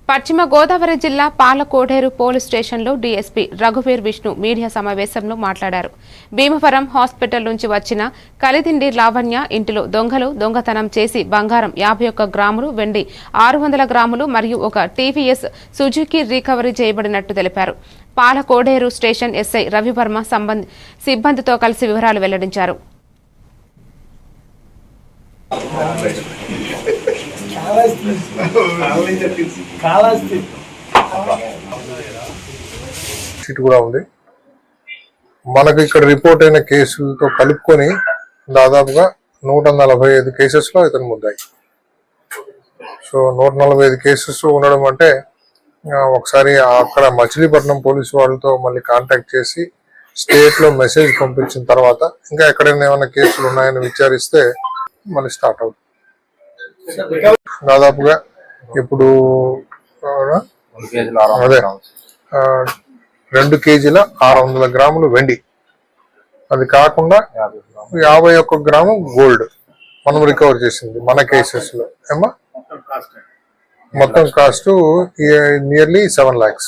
పశ్చిమ గోదావరి జిల్లా పాలకోడేరు పోలీస్ స్టేషన్లో డీఎస్పీ రఘువీర్ విష్ణు మీడియా సమావేశంలో మాట్లాడారు. భీమవరం హాస్పిటల్ నుంచి వచ్చిన కలిదిండి లావణ్య ఇంటిలో దొంగలు దొంగతనం చేసి బంగారం 51 గ్రాములు, వెండి 600 గ్రాములు మరియు ఒక టీవీఎస్ సుజుకి రికవరీ చేయబడినట్టు తెలిపారు. పాలకోడేరు స్టేషన్ ఎస్ఐ రవివర్మ సిబ్బందితో కలిసి వివరాలు వెల్లడించారు. కూడా ఉంది. మనకు ఇక్కడ రిపోర్ట్ అయిన కేసులతో కలుపుకొని దాదాపుగా 145 కేసెస్ లో ఇతను ముద్దాయి. సో 145 కేసెస్ ఉండడం అంటే ఒకసారి అక్కడ మచిలీపట్నం పోలీసు వాళ్ళతో మళ్ళీ కాంటాక్ట్ చేసి స్టేట్ లో మెసేజ్ పంపించిన తర్వాత ఇంకా ఎక్కడైనా ఏమైనా కేసులు ఉన్నాయని విచారిస్తే మళ్ళీ స్టార్ట్ అవుతుంది. దాదాపుగా ఇప్పుడు అదే 2 కేజీల 600 గ్రాములు వెండి, అది కాకుండా 51 గ్రాము గోల్డ్ మనం రికవర్ చేసింది మన కేసెస్ లో. ఏమా మొత్తం కాస్ట్ నియర్లీ 7 lakhs.